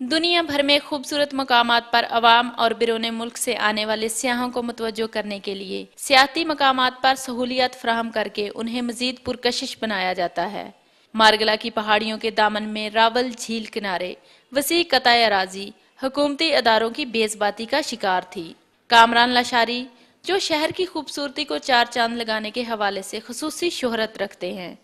दुनिया भर में खूबसूरत मकामात पर अवाम और बिरोने मुल्क से आने वाले सियाहों को मुतवज्जो करने के लिए सियाती मकामात पर सहूलियत फराहम करके उन्हें मजीद पुरकशिश बनाया जाता है। मारगला की पहाड़ियों के दामन में रावल झील किनारे वसी कताए अराजी हुकूमती अदारों की बेज़बाती का शिकार थी। कामरान लाशारी, जो शहर की खूबसूरती को चार चांद लगाने के हवाले से खुसूसी शोहरत रखते हैं,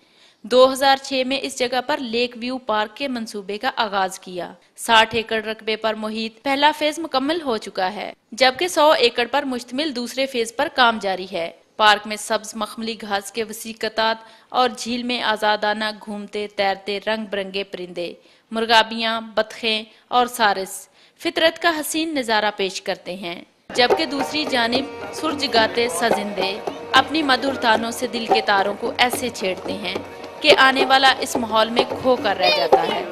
2006 में इस जगह पर लेक व्यू पार्क के मंसूबे का आगाज किया। 60 एकड़ रकबे पर मुहित पहला फेज मुकम्मल हो चुका है, जबकि 100 एकड़ पर मुश्तमिल दूसरे फेज पर काम जारी है। पार्क में सब्ज मखमली घास के वसी कतात और झील में आजादाना घूमते तैरते रंग बिरंगे परिंदे, मुर्गाबियां, बतखें और सारिस फितरत का हसीन नजारा पेश करते हैं, जबकि दूसरी जानिब सुर जगाते सजिंदे अपनी मधुर तानों से दिल के तारों को ऐसे छेड़ते हैं कि आने वाला इस माहौल में खो कर रह जाता है।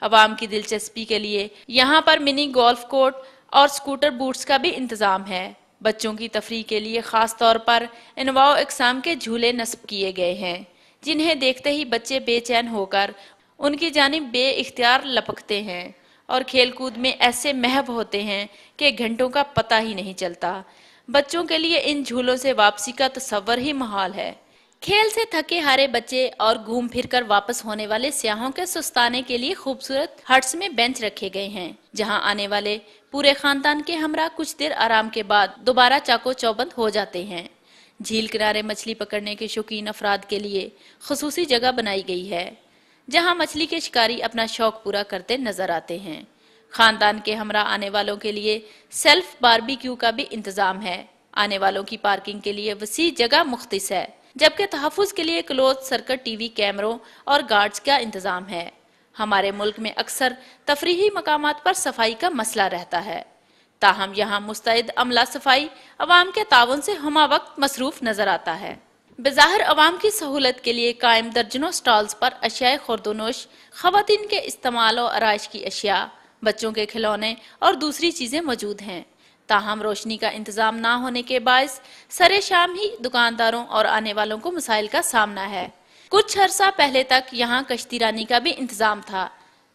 अवाम की दिलचस्पी के लिए यहाँ पर मिनी गोल्फ कोर्ट और स्कूटर बूट्स का भी इंतजाम है। बच्चों की तफरीह के लिए खास तौर पर इनवाओ इकसाम के झूले नस्ब किए गए हैं, जिन्हें देखते ही बच्चे बेचैन होकर उनकी जानिब बे इख्तियार लपकते हैं और खेलकूद में ऐसे महव होते हैं कि घंटों का पता ही नहीं चलता। बच्चों के लिए इन झूलों से वापसी का तस्वर ही महाल है। खेल से थके हारे बच्चे और घूम फिर कर वापस होने वाले सियाहों के सुस्ताने के लिए खूबसूरत हट्स में बेंच रखे गए हैं, जहां आने वाले पूरे खानदान के हमरा कुछ देर आराम के बाद दोबारा चाको चौबंद हो जाते हैं। झील किनारे मछली पकड़ने के शौकीन अफराद के लिए खुसूसी जगह बनाई गई है, जहां मछली के शिकारी अपना शौक पूरा करते नजर आते हैं। खानदान के हमरा आने वालों के लिए सेल्फ बारबेक्यू का भी इंतजाम है। आने वालों की पार्किंग के लिए वसी जगह मुख्तिस है, जबकि तहफ़्फ़ुज़ के लिए क्लोज सर्किट टीवी कैमरों और गार्ड्स का इंतजाम है। हमारे मुल्क में अक्सर तफरीही मकामात पर सफाई का मसला रहता है, ताहम यहाँ मुस्तैद अमला सफाई अवाम के ताउन से हमा वक्त मसरूफ नजर आता है। बेज़ाहिर अवाम की सहूलत के लिए कायम दर्जनों स्टॉल्स पर अशियाए खुर्दोनोश, खवातीन के इस्तेमाल और आराइश की अशिया, बच्चों के खिलौने और दूसरी चीजें मौजूद हैं। ताहम रोशनी का इंतजाम ना होने के बायस सरे शाम ही दुकानदारों और आने वालों को मसाइल का सामना है। कुछ अरसा पहले तक यहाँ कश्तीरानी का भी इंतजाम था,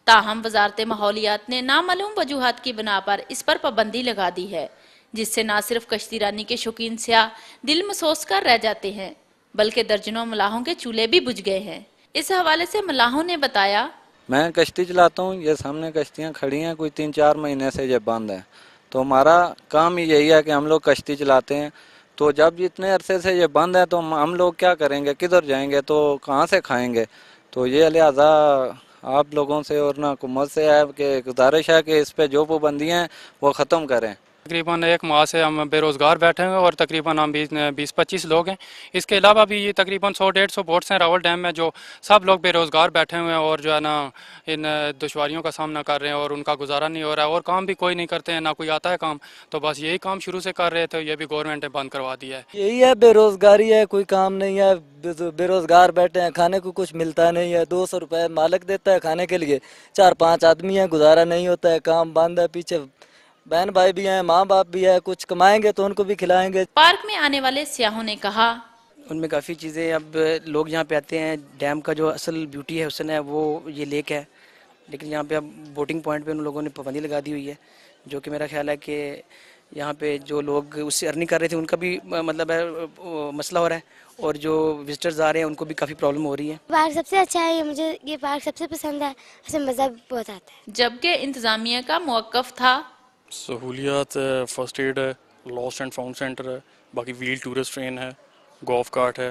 ताहम वजारत माहौलियात ने नामालूम वजूहात की बिना पर इस पर पाबंदी लगा दी है, जिससे न सिर्फ कश्तीरानी के शौकीन सियाह दिल मसोस कर रह जाते हैं, बल्कि दर्जनों मलाहों के चूल्हे भी बुझ गए हैं। इस हवाले से मलाहों ने बताया, मैं कश्ती चलाता हूँ, ये सामने कश्तियाँ खड़ी हैं, कोई 3-4 महीने से ये बंद है। तो हमारा काम ही यही है कि हम लोग कश्ती चलाते हैं। तो जब इतने अरसे से ये बंद है तो हम लोग क्या करेंगे, किधर जाएंगे, तो कहाँ से खाएंगे। तो ये लिहाजा आप लोगों से और ना हुकूमत से है कि गुजारिश है कि इस पे जो पाबंदियाँ हैं वो ख़त्म करें। तकरीबन 1 माह से हम बेरोज़गार बैठे हुए हैं और तकरीबन हम 20-25 लोग हैं। इसके अलावा भी ये तकरीबन 100-150 बोट्स हैं रावल डैम में, जो सब लोग बेरोज़गार बैठे हुए हैं और जो है ना इन दुश्वारियों का सामना कर रहे हैं और उनका गुजारा नहीं हो रहा है और काम भी कोई नहीं करते हैं, ना कोई आता है काम। तो बस यही काम शुरू से कर रहे थे, ये भी गवर्नमेंट ने बंद करवा दिया है। यही है, बेरोज़गारी है, कोई काम नहीं है, बेरोज़गार बैठे हैं, खाने को कुछ मिलता नहीं है। 200 रुपये मालिक देता है खाने के लिए, 4-5 आदमी हैं, गुजारा नहीं होता है, काम बंद है। पीछे बहन भाई भी हैं, माँ बाप भी है, कुछ कमाएंगे तो उनको भी खिलाएंगे। पार्क में आने वाले सियाहों ने कहा, उनमें काफ़ी चीज़ें, अब लोग यहाँ पे आते हैं, डैम का जो असल ब्यूटी है हुस्न है वो ये लेक है, लेकिन यहाँ पे अब बोटिंग पॉइंट पे उन लोगों ने पाबंदी लगा दी हुई है, जो कि मेरा ख्याल है कि यहाँ पे जो लोग उससे अर्निंग कर रहे थे उनका भी मतलब है मसला हो रहा है, और जो विजिटर्स आ रहे हैं उनको भी काफ़ी प्रॉब्लम हो रही है। पार्क सबसे अच्छा है, मुझे ये पार्क सबसे पसंद है, इसमें मज़ा भी बहुत आता है। जबकि इंतजामिया का मौक़िफ़ था, सहूलियात है, फर्स्ट एड है, लॉस्ट एंड फाउंड सेंटर है, बाकी व्हील टूरिस्ट ट्रेन है, गोल्फ कार्ट है,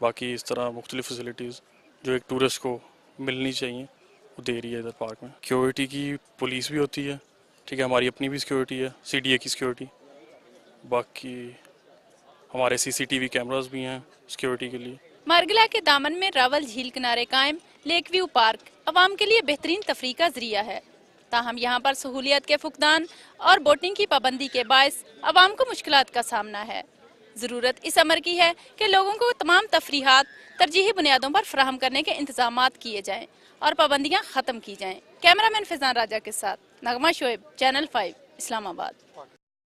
बाकी इस तरह मुख्तलिफ फैसिलिटीज़ जो एक टूरिस्ट को मिलनी चाहिए वो दे रही है इधर पार्क में। सिक्योरिटी की पुलिस भी होती है, ठीक है, हमारी अपनी भी सिक्योरिटी है, CDA की सिक्योरिटी, बाकी हमारे CCTV कैमरास भी हैं सिक्योरिटी के लिए। मारगला के दामन में रावल झील किनारे कायम लेक व्यू पार्क अवाम के लिए बेहतरीन तफरीह का जरिया है, ताहम यहाँ पर सहूलियत के फुकदान और बोटिंग की पाबंदी के बायस अवाम को मुश्किलात का सामना है। ज़रूरत इस अमर की है कि लोगों को तमाम तफरीहात तरजीही बुनियादों पर फराहम करने के इंतजामात किए जाएं और पाबंदियाँ ख़त्म की जाएं। कैमरामैन फैज़ान राजा के साथ नगमा शोएब, चैनल 5, इस्लामाबाद।